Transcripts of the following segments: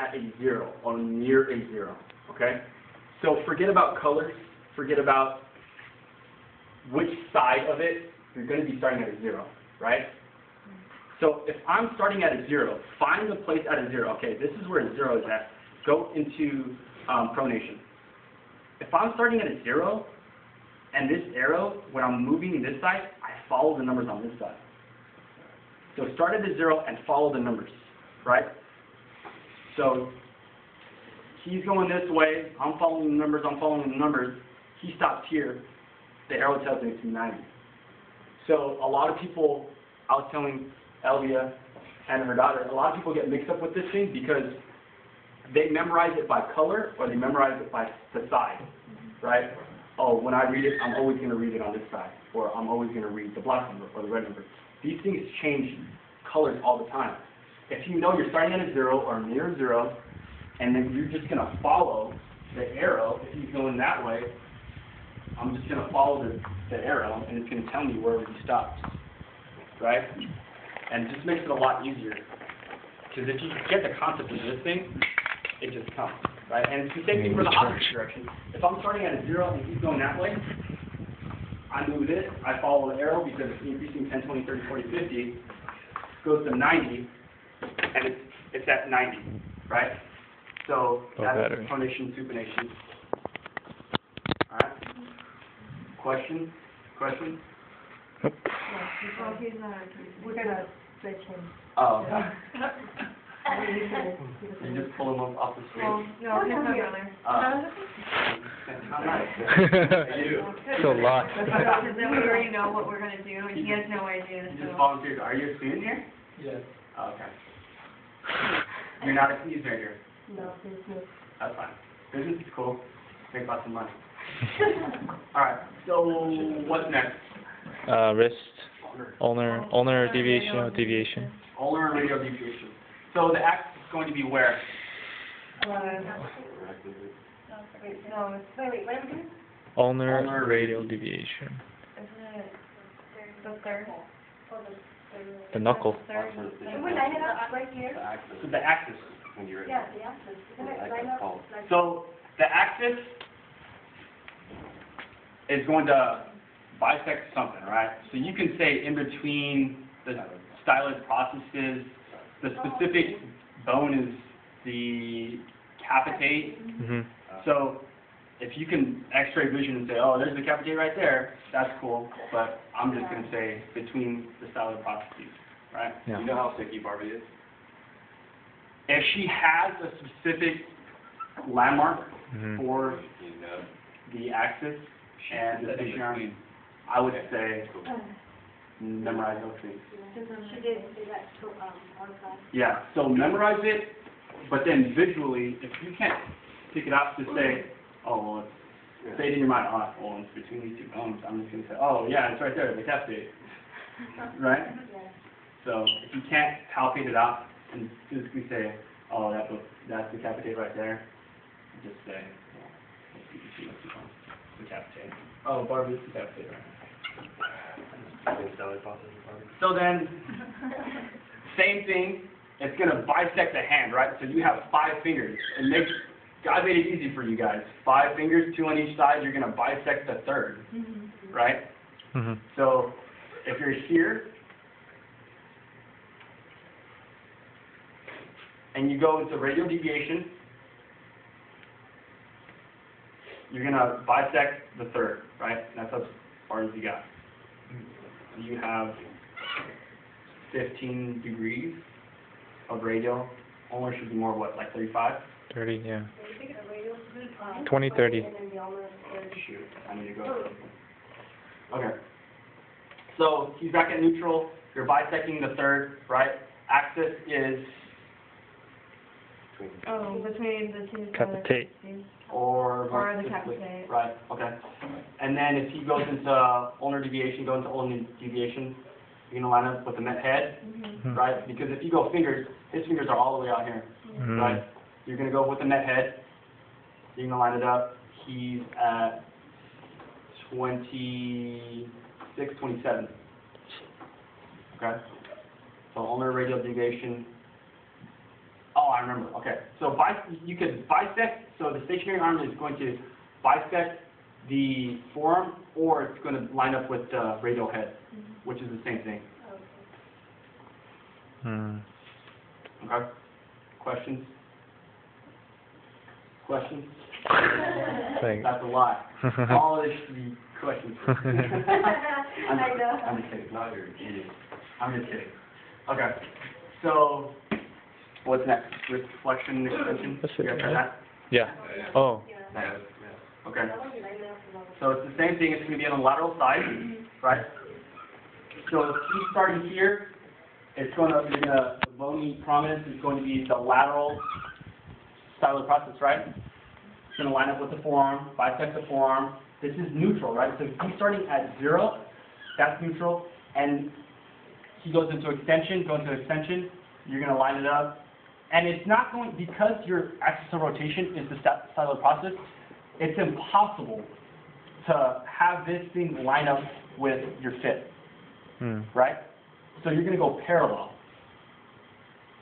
at a 0 or near a 0, okay? So forget about colors, forget about which side of it you're going to be starting at a 0, right? So if I'm starting at a 0, find the place at a 0. Okay, this is where a 0 is at. Go into pronation. If I'm starting at a 0, and this arrow, when I'm moving this side, I follow the numbers on this side. So start at a 0 and follow the numbers, right? So he's going this way, I'm following the numbers, he stops here, the arrow tells me it's 90. So a lot of people, I was telling Elvia and her daughter, a lot of people get mixed up with this thing because they memorize it by color or they memorize it by the side, right? Oh, when I read it, I'm always going to read it on this side, or I'm always going to read the black number or the red number. These things change colors all the time. If you know you're starting at a 0 or near 0, and then you're just going to follow the arrow, if he's going that way, I'm just going to follow the arrow, and it's going to tell me wherever he stops, right? And it just makes it a lot easier. Because if you get the concept of this thing, it just comes, right? And it's the same thing for the opposite direction. If I'm starting at a 0 and he's going that way, I move this, I follow the arrow because it's increasing 10, 20, 30, 40, 50, goes to 90, and it's at 90, right? So that's pronation, supination. All right. Question? Question? Nope. Well, we're gonna switch him. Oh. You just pull him off the street. Well, no, he's my brother. How nice. It's a lot. Because then we already know what we're gonna do, and he has no idea. You just volunteered. Are you a student here? Yes. Oh, okay. You're not a user here? No, business. That's fine. Business is cool. Make lots of money. Alright, so what's next? Wrist, ulnar deviation. Ulnar radial deviation. So the axis is going to be where? Wait. Ulnar radial deviation. Isn't it the third? The knuckle. Can we line it up right here? So the axis. Yeah, the axis. Isn't it line up like So the axis is going to bisect something, right? So you can say in between the stylus processes, the specific bone is the capitate. Mm-hmm. So if you can X-ray vision and say, oh, there's the capitate right there, that's cool. But I'm just going to say between the stylus processes, right? Yeah. You know how sticky Barbie is? If she has a specific landmark for the axis and the fishing arm, I would say memorize those things. She did say that to our class. Yeah, so memorize it, but then visually, if you can't pick it up to say, oh, well, say it in your mind, oh, well, it's between these two bones, I'm just going to say, oh, yeah, it's right there, the capitate, right? Yeah. So if you can't palpate it out and physically say, oh, that's the capitate right there, just say, well, you can see what's the capitate. Oh, Barbie's the capitate right now. So then, same thing, it's going to bisect the hand, right? So you have 5 fingers. God made it easy for you guys. 5 fingers, 2 on each side, you're going to bisect the third, right? Mm-hmm. So if you're here, and you go into radial deviation, you're going to bisect the third, right? And that's as far as you got. You have 15 degrees of radial. Ulnar should be more, what, like 35? 30, yeah. 20, 30. Shoot, I need to go. Okay. So he's back at neutral. You're bisecting the third, right? Axis is... Oh, between the two. Capitate. Or the capitate. Right, okay. And then if he goes into ulnar deviation, go into ulnar deviation, you're going to line up with the met head, right? Because if you go fingers, his fingers are all the way out here, right? You're going to go with the met head. You're going to line it up. He's at 26, 27. Okay? So ulnar radial deviation. Oh, I remember. Okay. So you could bisect. So the stationary arm is going to bisect the forearm, or it's going to line up with the radial head, which is the same thing. Okay. Questions? Questions? Thanks. That's a lot. All this should be questions. I'm just kidding. No, you're kidding. I'm just kidding. Okay. So, what's next? Reflection, extension? That's it, You guys heard right? that? Yeah. Oh. Okay. So it's the same thing. It's going to be on the lateral side, right? So if you starting here, it's going to be the bony prominence is going to be the lateral styloid process, right? It's going to line up with the forearm, bisect the forearm. This is neutral, right? So if he's starting at 0, that's neutral, and he goes into extension, you're going to line it up. And it's not going, because your axis of rotation is the styloid process, it's impossible to have this thing line up with your fit, right? So you're going to go parallel.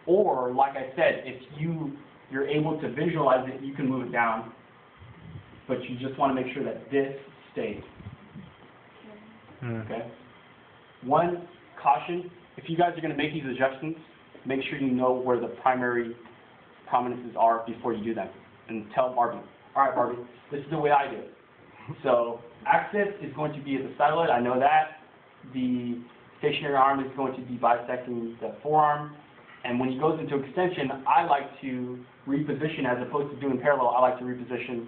Or, like I said, if you're able to visualize it, you can move it down, but you just want to make sure that this stays. Okay? One caution, if you guys are going to make these adjustments, make sure you know where the primary prominences are before you do them. And tell Barbie, all right, Barbie, this is the way I do it. So axis is going to be at the styloid, I know that. The stationary arm is going to be bisecting the forearm. And when he goes into extension, I like to reposition, as opposed to doing parallel, I like to reposition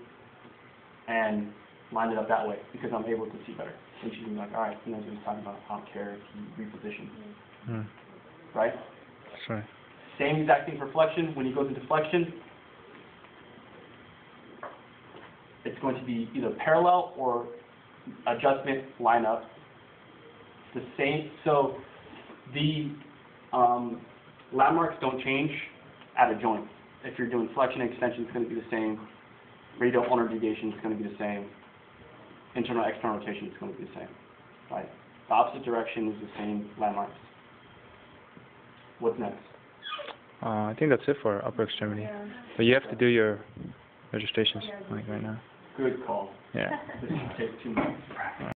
and line it up that way, because I'm able to see better. And she's like, all right, he knows what he's talking about, I don't care if he repositions. Right? That's right. Same exact thing for flexion. When he goes into flexion, it's going to be either parallel or adjustment, line up. The same, so the landmarks don't change at a joint. If you're doing flexion and extension, it's going to be the same. Radial ulnar deviation is going to be the same. Internal, external rotation is going to be the same. Right? The opposite direction is the same landmarks. What's next? I think that's it for upper extremity. Yeah. But you have to do your registrations like right now. Good call. Yeah. This should take 2 minutes.